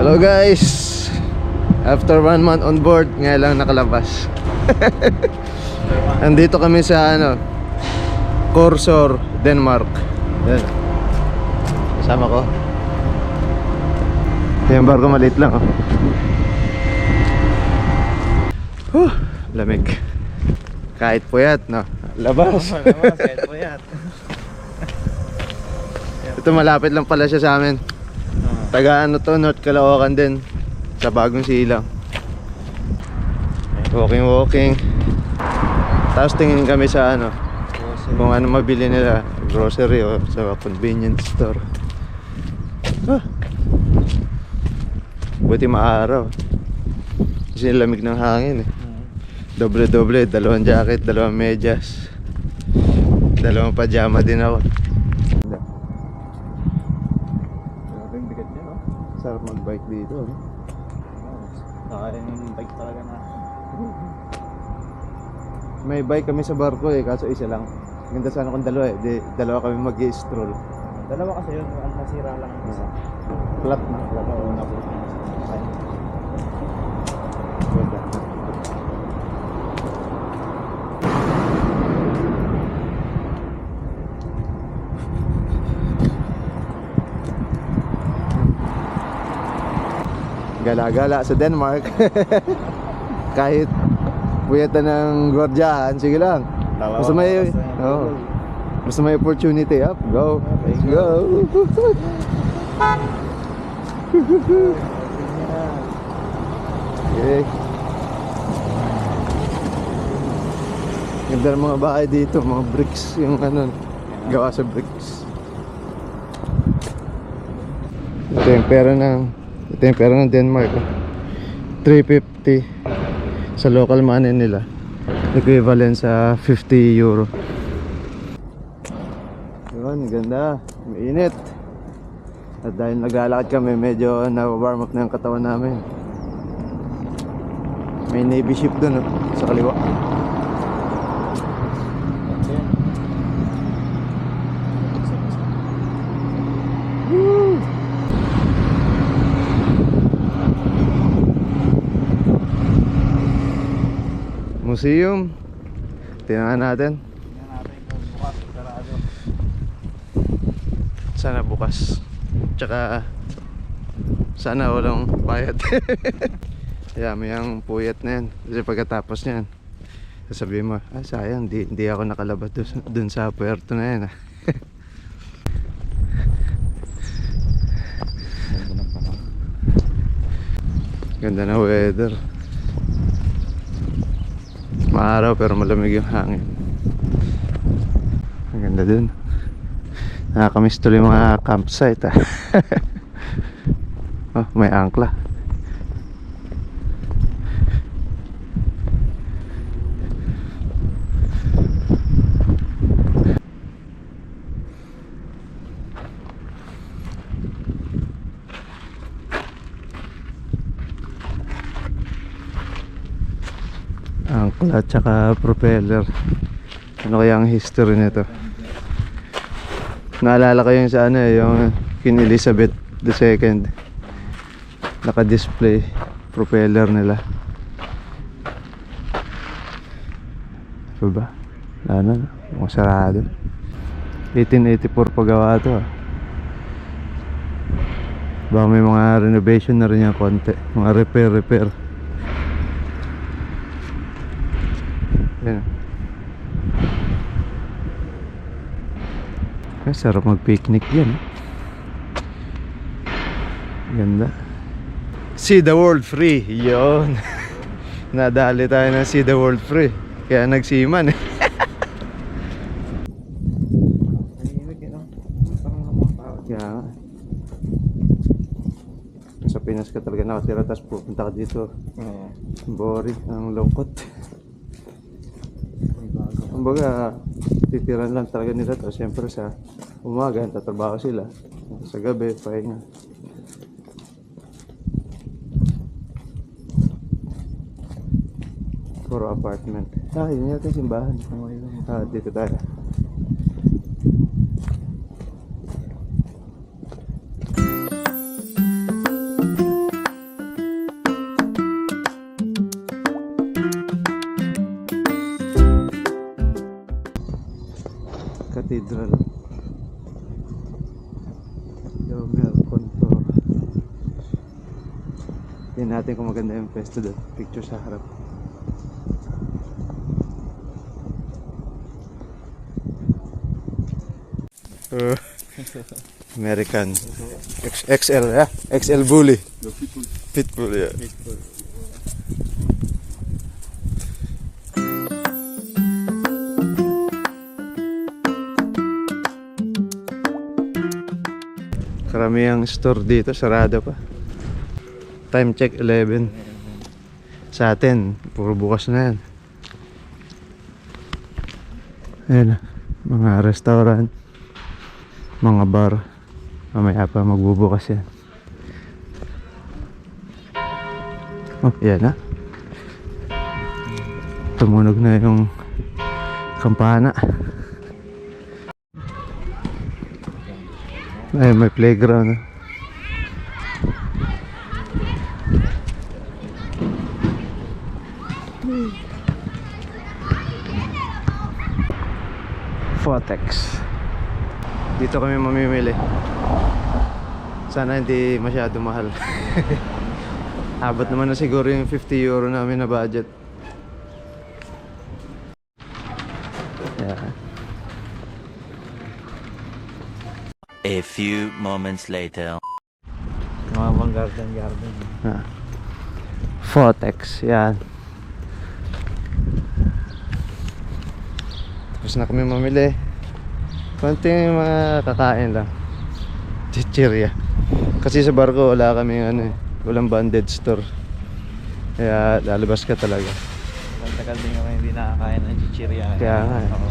Hello guys. After 1 month on board, ngayon lang nakalabas. Andito kami sa Korsør, Denmark. Yan. Kasama ko. Yung barko maliit lang lamig. Kahit puyat, no? Labas. Kahit puyat. Ito malapit lang pala siya sa amin. Taga North Caloocan din. Sa Bagong Silang. Walking. Tapos tingin kami sa kung ano mabili nila, grocery o sa convenience store. Buti maaraw. Kasi lamig ng hangin eh. Doble, dalawang jacket, dalawang medyas, dalawang pajama din ako. Yung bigat niya, no? Sarap mag-bike dito, no? Yung bike talaga na. May bike kami sa barko eh, kaso isa lang. Ganda sana kung dalawa eh, dalawa kami mag-i-stroll. Dalawa kasi yun, ang nasira lang ang isa. Flat na. Oo, na po. Ganda. Gala-gala sa Denmark. Kahit puyatan ng gwardiyahan, sige lang. Basta may opportunity, up, go. Let's go. Okay. Ganda ng mga bahay dito, mga bricks, yung gawa sa bricks. Ito yung pera ng Denmark. 350 sa local money nila, equivalent sa 50 euro. Yun, ganda, mainit. At dahil naglalakad kami, medyo na-warm up na yung katawan namin. May Navy ship dun sa kaliwa. Museum. Tingnan natin. Kung bukas, sarado. Sana bukas. Tsaka sana walang bayad. Kaya may ang puyat na yan. Kasi pagkatapos niyan, sasabihin mo, sayang, hindi ako nakalabas dun sa puerto na yan. Ganda na weather. Maaraw pero malamig yung hangin. Ang ganda dun. Nakakamiss tuloy mga campsite Oh, may angkla. Angkla at saka propeller. Ano kaya ang history nito? Naalala ko yung sa yung Queen Elizabeth II. Naka-display propeller nila. Ano ba? Ano? Mukhang sarado. 1884 pagawa to Baka may mga renovation na rin yung konti. Mga repair. Yan. Sarap mag-picnic yan. Ganda. See the world free. Yun. Nadali tayo ng see the world free. Kaya nagsiman Kaya nga. Sa Pinas ka talaga nakatira, tapos pupunta ka dito. Boring, ang lungkot. Kumbaga, titiran lang talaga nila to. Siyempre sa umaga, tatrabaho sila. Sa gabi, pahinga. Puro apartment. Yun yata yung simbahan. Dito tayo. Cathedral. Yomer Konto. Tingnan natin kung maganda yung pwesto doon. Picture sa harap. American XL, yeah? XL Bully. Pitbull, yeah. Karamihang store dito, sarado pa. Time check 11. Sa atin, puro bukas na yan. Ayan na, mga restaurant, mga bar. Mamaya pa magbubukas yan. Oh, yan na. Tumunog na yung kampana. Ay, may playground. Fotex. Dito kami mamimili. Sana hindi masyado mahal. Abot naman na siguro yung 50 euro namin na budget. Yeah. A few moments later. Mga pang garden. Ah. Fotex, yan. Tapos na kami mamili. Konting mga kakain lang. Chichirya. Kasi sa barko wala kami walang banded store. Kaya lalabas ka talaga. Tagal din kami hindi nakakain ng chichirya. Kaya nga eh. Oo.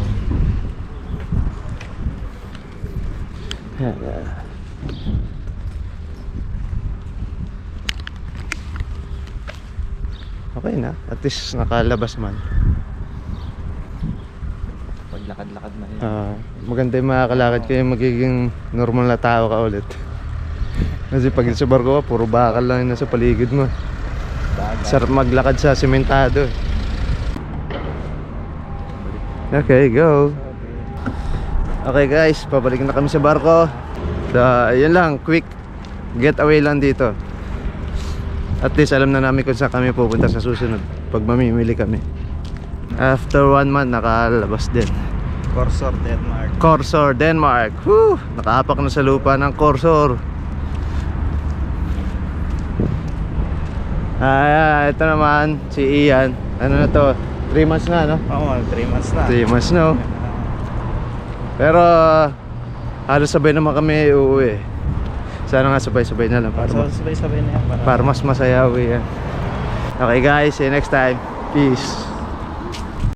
Yan, yan. Okay na, at least nakalabas man. Paglakad-lakad na yun. Maganda yung makakalakad kayo, magiging normal na tao ka ulit. Kasi pag sa barko ka, puro bakal lang yung nasa paligid mo. Sarap maglakad sa sementado. Okay, go. Okay guys, pabalik na kami sa barko. Yun lang, quick getaway lang dito. At least alam na namin kung saan kami pupunta sa susunod pag mamimili kami. After 1 month, nakalabas din. Corsor, Denmark. Corsor, Denmark. Whew! Nakaapak na sa lupa ng Corsor. Ito naman, si Ian. Ano na to? 3 months na, no? Oo, 3 months na. 3 months na, no? Pero halos sabay naman kami uuwi. Sana nga sabay-sabay na lang para, Sabay-sabay na yan. para mas masaya uwi yan. Okay guys, see you next time. Peace.